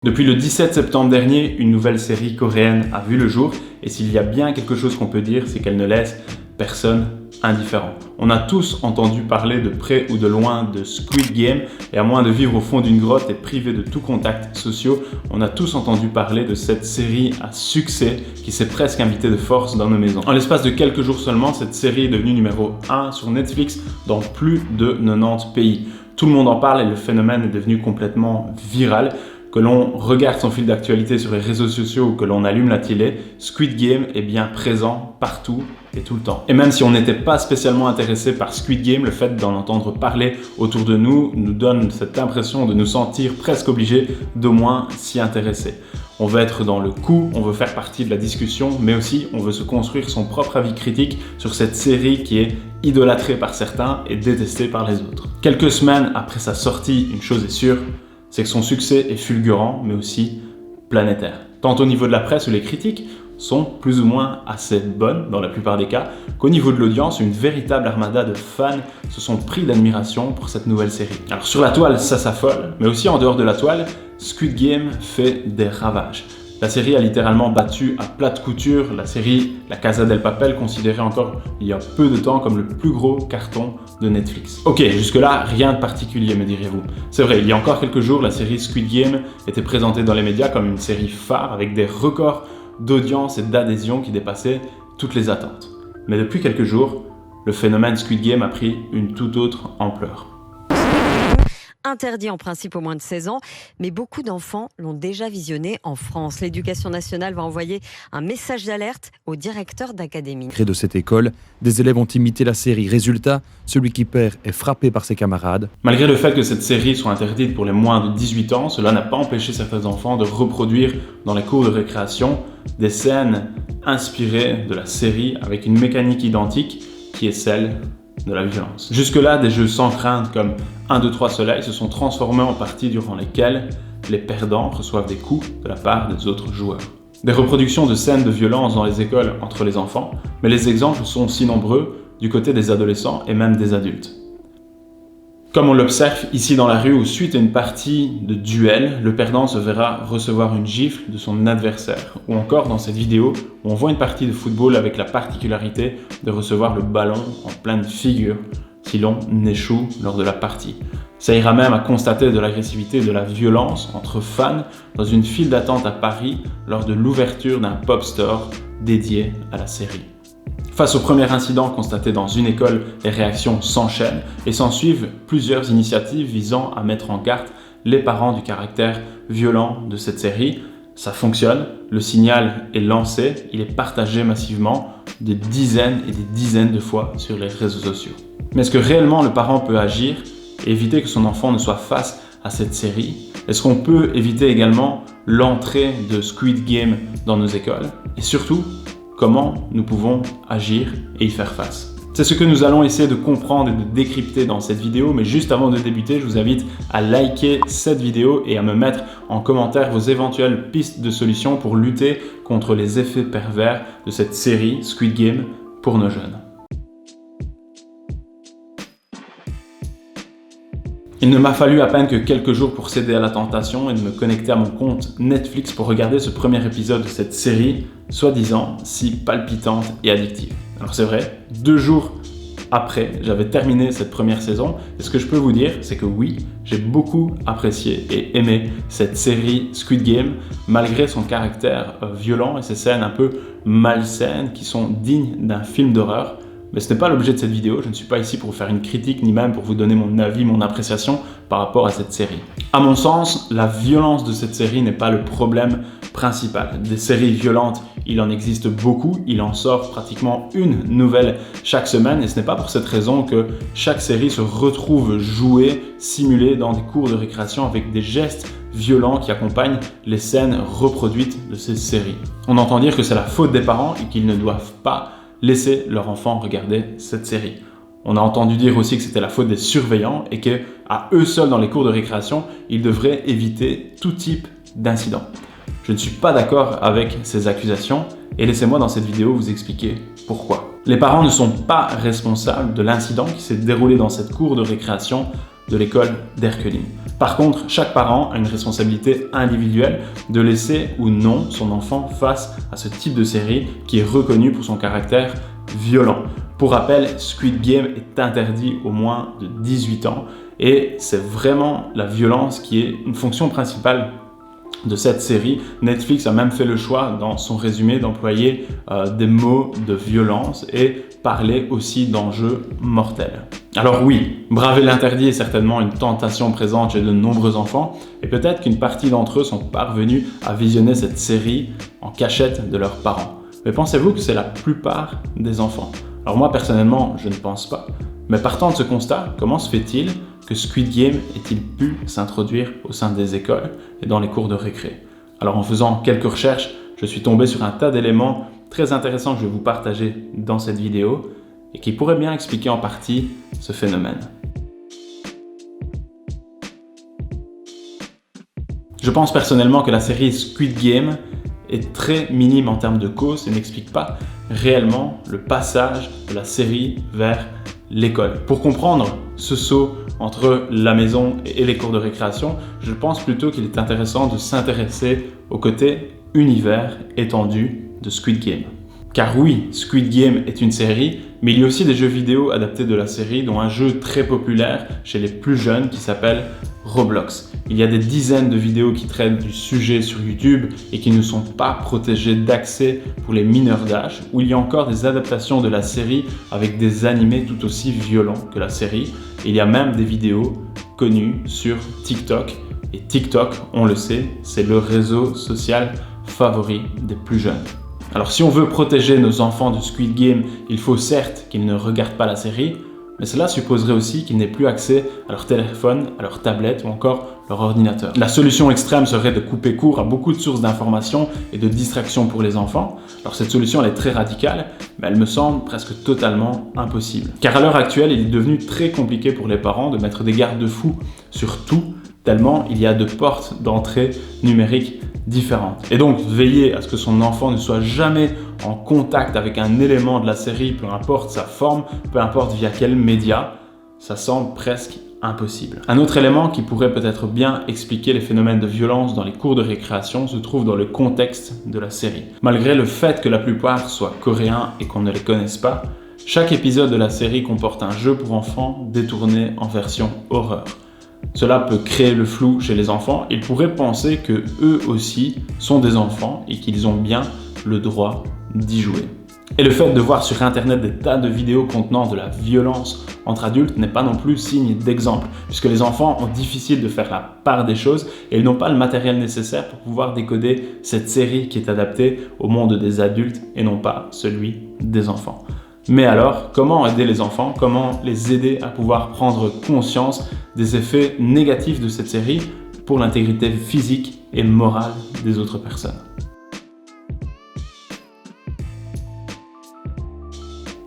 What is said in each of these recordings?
Depuis le 17 septembre dernier, une nouvelle série coréenne a vu le jour et s'il y a bien quelque chose qu'on peut dire, c'est qu'elle ne laisse personne indifférent. On a tous entendu parler de près ou de loin de Squid Game et à moins de vivre au fond d'une grotte et privé de tout contact social, on a tous entendu parler de cette série à succès qui s'est presque invitée de force dans nos maisons. En l'espace de quelques jours seulement, cette série est devenue numéro 1 sur Netflix dans plus de 90 pays. Tout le monde en parle et le phénomène est devenu complètement viral. Que l'on regarde son fil d'actualité sur les réseaux sociaux ou que l'on allume la télé, Squid Game est bien présent partout et tout le temps. Et même si on n'était pas spécialement intéressé par Squid Game, le fait d'en entendre parler autour de nous donne cette impression de nous sentir presque obligés d'au moins s'y intéresser. On veut être dans le coup, on veut faire partie de la discussion, mais aussi on veut se construire son propre avis critique sur cette série qui est idolâtrée par certains et détestée par les autres. Quelques semaines après sa sortie, une chose est sûre, c'est que son succès est fulgurant, mais aussi planétaire. Tant au niveau de la presse où les critiques sont plus ou moins assez bonnes dans la plupart des cas, qu'au niveau de l'audience, une véritable armada de fans se sont pris d'admiration pour cette nouvelle série. Alors sur la toile, ça s'affole, mais aussi en dehors de la toile, Squid Game fait des ravages. La série a littéralement battu à plate couture la série La Casa del Papel, considérée encore il y a peu de temps comme le plus gros carton de Netflix. Ok, jusque-là, rien de particulier me direz-vous. C'est vrai, il y a encore quelques jours, la série Squid Game était présentée dans les médias comme une série phare avec des records d'audience et d'adhésion qui dépassaient toutes les attentes. Mais depuis quelques jours, le phénomène Squid Game a pris une toute autre ampleur. Interdit en principe aux moins de 16 ans, mais beaucoup d'enfants l'ont déjà visionné en France. L'Éducation nationale va envoyer un message d'alerte aux directeurs d'académie. Près de cette école, des élèves ont imité la série. Résultat, celui qui perd est frappé par ses camarades. Malgré le fait que cette série soit interdite pour les moins de 18 ans, cela n'a pas empêché certains enfants de reproduire dans les cours de récréation des scènes inspirées de la série avec une mécanique identique qui est celle de la violence. Jusque-là, des jeux sans crainte comme 1, 2, 3 soleil se sont transformés en parties durant lesquelles les perdants reçoivent des coups de la part des autres joueurs. Des reproductions de scènes de violence dans les écoles entre les enfants, mais les exemples sont aussi nombreux du côté des adolescents et même des adultes. Comme on l'observe ici dans la rue où suite à une partie de duel, le perdant se verra recevoir une gifle de son adversaire. Ou encore dans cette vidéo où on voit une partie de football avec la particularité de recevoir le ballon en pleine figure si l'on échoue lors de la partie. Ça ira même à constater de l'agressivité et de la violence entre fans dans une file d'attente à Paris lors de l'ouverture d'un pop store dédié à la série. Face au premier incident constaté dans une école, les réactions s'enchaînent et s'ensuivent plusieurs initiatives visant à mettre en garde les parents du caractère violent de cette série. Ça fonctionne, le signal est lancé, il est partagé massivement des dizaines et des dizaines de fois sur les réseaux sociaux. Mais est-ce que réellement le parent peut agir et éviter que son enfant ne soit face à cette série? Est-ce qu'on peut éviter également l'entrée de Squid Game dans nos écoles? Et surtout, comment nous pouvons agir et y faire face? C'est ce que nous allons essayer de comprendre et de décrypter dans cette vidéo, mais juste avant de débuter, je vous invite à liker cette vidéo et à me mettre en commentaire vos éventuelles pistes de solutions pour lutter contre les effets pervers de cette série Squid Game pour nos jeunes. Il ne m'a fallu à peine que quelques jours pour céder à la tentation et de me connecter à mon compte Netflix pour regarder ce premier épisode de cette série, soi-disant si palpitante et addictive. Alors c'est vrai, 2 jours après, j'avais terminé cette première saison et ce que je peux vous dire, c'est que oui, j'ai beaucoup apprécié et aimé cette série Squid Game malgré son caractère violent et ses scènes un peu malsaines qui sont dignes d'un film d'horreur. Mais ce n'est pas l'objet de cette vidéo, je ne suis pas ici pour vous faire une critique ni même pour vous donner mon avis, mon appréciation par rapport à cette série. À mon sens, la violence de cette série n'est pas le problème principal. Des séries violentes, il en existe beaucoup, il en sort pratiquement une nouvelle chaque semaine et ce n'est pas pour cette raison que chaque série se retrouve jouée, simulée dans des cours de récréation avec des gestes violents qui accompagnent les scènes reproduites de ces séries. On entend dire que c'est la faute des parents et qu'ils ne doivent pas laisser leur enfant regarder cette série. On a entendu dire aussi que c'était la faute des surveillants et qu'à eux seuls dans les cours de récréation, ils devraient éviter tout type d'incident. Je ne suis pas d'accord avec ces accusations et laissez-moi dans cette vidéo vous expliquer pourquoi. Les parents ne sont pas responsables de l'incident qui s'est déroulé dans cette cour de récréation de l'école d'Herculine. Par contre, chaque parent a une responsabilité individuelle de laisser ou non son enfant face à ce type de série qui est reconnu pour son caractère violent. Pour rappel, Squid Game est interdit aux moins de 18 ans et c'est vraiment la violence qui est une fonction principale de cette série. Netflix a même fait le choix dans son résumé d'employer des mots de violence et parler aussi d'enjeux mortels. Alors oui, braver l'interdit est certainement une tentation présente chez de nombreux enfants et peut-être qu'une partie d'entre eux sont parvenus à visionner cette série en cachette de leurs parents. Mais pensez-vous que c'est la plupart des enfants? Alors moi personnellement, je ne pense pas. Mais partant de ce constat, comment se fait-il que Squid Game ait-il pu s'introduire au sein des écoles et dans les cours de récré? Alors en faisant quelques recherches, je suis tombé sur un tas d'éléments très intéressants que je vais vous partager dans cette vidéo et qui pourraient bien expliquer en partie ce phénomène. Je pense personnellement que la série Squid Game est très minime en termes de cause et n'explique pas réellement le passage de la série vers l'école. Pour comprendre ce saut entre la maison et les cours de récréation, je pense plutôt qu'il est intéressant de s'intéresser au côté univers étendu de Squid Game. Car oui, Squid Game est une série, mais il y a aussi des jeux vidéo adaptés de la série, dont un jeu très populaire chez les plus jeunes qui s'appelle Roblox. Il y a des dizaines de vidéos qui traitent du sujet sur YouTube et qui ne sont pas protégées d'accès pour les mineurs d'âge, où il y a encore des adaptations de la série avec des animés tout aussi violents que la série. Et il y a même des vidéos connues sur TikTok. Et TikTok, on le sait, c'est le réseau social favori des plus jeunes. Alors si on veut protéger nos enfants de Squid Game, il faut certes qu'ils ne regardent pas la série, mais cela supposerait aussi qu'ils n'aient plus accès à leur téléphone, à leur tablette ou encore leur ordinateur. La solution extrême serait de couper court à beaucoup de sources d'informations et de distractions pour les enfants. Alors cette solution elle est très radicale, mais elle me semble presque totalement impossible. Car à l'heure actuelle, il est devenu très compliqué pour les parents de mettre des garde-fous sur tout, tellement il y a de portes d'entrée numériques différentes. Et donc, veiller à ce que son enfant ne soit jamais en contact avec un élément de la série, peu importe sa forme, peu importe via quel média, ça semble presque impossible. Un autre élément qui pourrait peut-être bien expliquer les phénomènes de violence dans les cours de récréation se trouve dans le contexte de la série. Malgré le fait que la plupart soient coréens et qu'on ne les connaisse pas, chaque épisode de la série comporte un jeu pour enfants détourné en version horreur. Cela peut créer le flou chez les enfants. Ils pourraient penser que eux aussi sont des enfants et qu'ils ont bien le droit d'y jouer. Et le fait de voir sur internet des tas de vidéos contenant de la violence entre adultes n'est pas non plus signe d'exemple, puisque les enfants ont difficile de faire la part des choses et ils n'ont pas le matériel nécessaire pour pouvoir décoder cette série qui est adaptée au monde des adultes et non pas celui des enfants. Mais alors, comment aider les enfants? Comment les aider à pouvoir prendre conscience des effets négatifs de cette série pour l'intégrité physique et morale des autres personnes?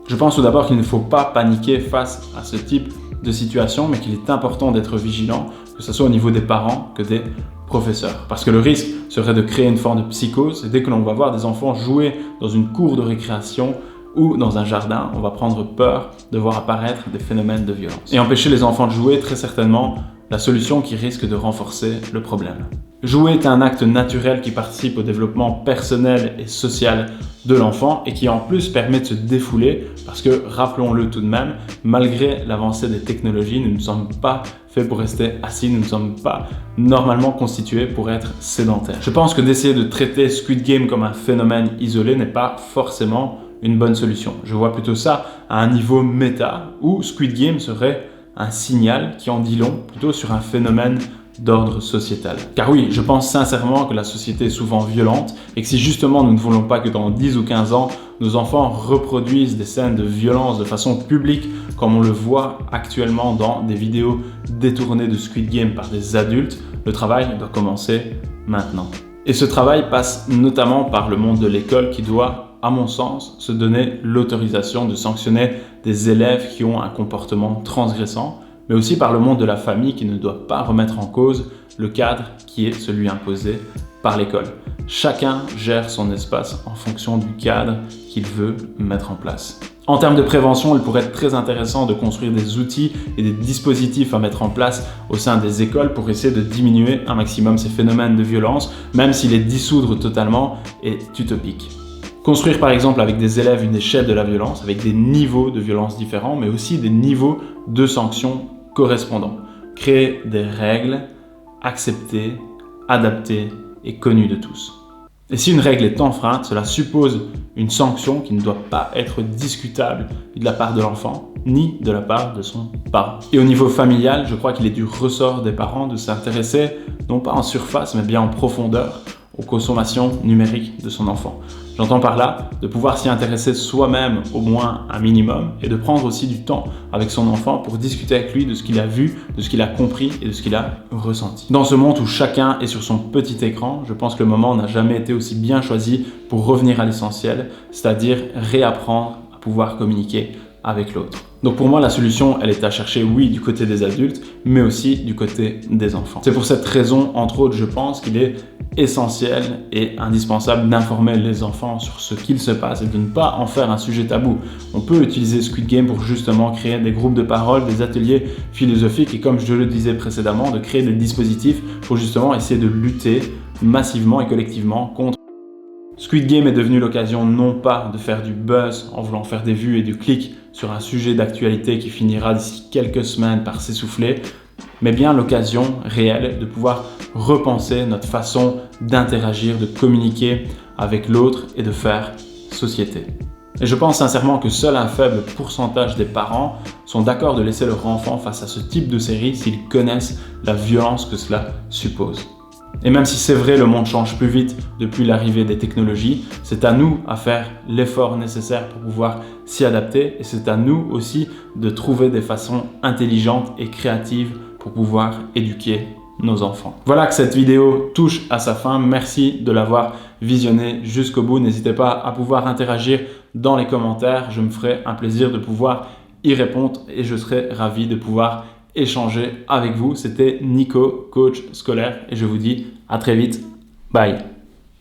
Je pense tout d'abord qu'il ne faut pas paniquer face à ce type de situation, mais qu'il est important d'être vigilant, que ce soit au niveau des parents que des professeurs. Parce que le risque serait de créer une forme de psychose, et dès que l'on va voir des enfants jouer dans une cour de récréation, ou dans un jardin, on va prendre peur de voir apparaître des phénomènes de violence. Et empêcher les enfants de jouer est très certainement la solution qui risque de renforcer le problème. Jouer est un acte naturel qui participe au développement personnel et social de l'enfant et qui en plus permet de se défouler parce que, rappelons-le tout de même, malgré l'avancée des technologies, nous ne sommes pas faits pour rester assis, nous ne sommes pas normalement constitués pour être sédentaires. Je pense que d'essayer de traiter Squid Game comme un phénomène isolé n'est pas forcément une bonne solution. Je vois plutôt ça à un niveau méta où Squid Game serait un signal qui en dit long plutôt sur un phénomène d'ordre sociétal. Car oui, je pense sincèrement que la société est souvent violente et que si justement nous ne voulons pas que dans 10 ou 15 ans, nos enfants reproduisent des scènes de violence de façon publique comme on le voit actuellement dans des vidéos détournées de Squid Game par des adultes, le travail doit commencer maintenant. Et ce travail passe notamment par le monde de l'école qui doit, à mon sens, se donner l'autorisation de sanctionner des élèves qui ont un comportement transgressant, mais aussi par le monde de la famille qui ne doit pas remettre en cause le cadre qui est celui imposé par l'école. Chacun gère son espace en fonction du cadre qu'il veut mettre en place. En termes de prévention, il pourrait être très intéressant de construire des outils et des dispositifs à mettre en place au sein des écoles pour essayer de diminuer un maximum ces phénomènes de violence, même si les dissoudre totalement est utopique. Construire par exemple avec des élèves une échelle de la violence, avec des niveaux de violence différents, mais aussi des niveaux de sanctions correspondants. Créer des règles acceptées, adaptées et connues de tous. Et si une règle est enfreinte, cela suppose une sanction qui ne doit pas être discutable de la part de l'enfant, ni de la part de son parent. Et au niveau familial, je crois qu'il est du ressort des parents de s'intéresser, non pas en surface, mais bien en profondeur, aux consommations numériques de son enfant. J'entends par là de pouvoir s'y intéresser soi-même au moins un minimum et de prendre aussi du temps avec son enfant pour discuter avec lui de ce qu'il a vu, de ce qu'il a compris et de ce qu'il a ressenti. Dans ce monde où chacun est sur son petit écran, je pense que le moment n'a jamais été aussi bien choisi pour revenir à l'essentiel, c'est-à-dire réapprendre à pouvoir communiquer avec l'autre. Donc pour moi, la solution, elle est à chercher, oui, du côté des adultes, mais aussi du côté des enfants. C'est pour cette raison, entre autres, je pense qu'il est essentiel et indispensable d'informer les enfants sur ce qu'il se passe et de ne pas en faire un sujet tabou. On peut utiliser Squid Game pour justement créer des groupes de parole, des ateliers philosophiques et comme je le disais précédemment, de créer des dispositifs pour justement essayer de lutter massivement et collectivement contre. Squid Game est devenu l'occasion non pas de faire du buzz en voulant faire des vues et du clic sur un sujet d'actualité qui finira d'ici quelques semaines par s'essouffler, mais bien l'occasion réelle de pouvoir repenser notre façon d'interagir, de communiquer avec l'autre et de faire société. Et je pense sincèrement que seul un faible pourcentage des parents sont d'accord de laisser leur enfant face à ce type de série s'ils connaissent la violence que cela suppose. Et même si c'est vrai, le monde change plus vite depuis l'arrivée des technologies, c'est à nous à faire l'effort nécessaire pour pouvoir s'y adapter et c'est à nous aussi de trouver des façons intelligentes et créatives pour pouvoir éduquer nos enfants. Voilà que cette vidéo touche à sa fin. Merci de l'avoir visionnée jusqu'au bout. N'hésitez pas à pouvoir interagir dans les commentaires. Je me ferai un plaisir de pouvoir y répondre et je serai ravi de pouvoir échanger avec vous. C'était Nico, coach scolaire et je vous dis à très vite. Bye.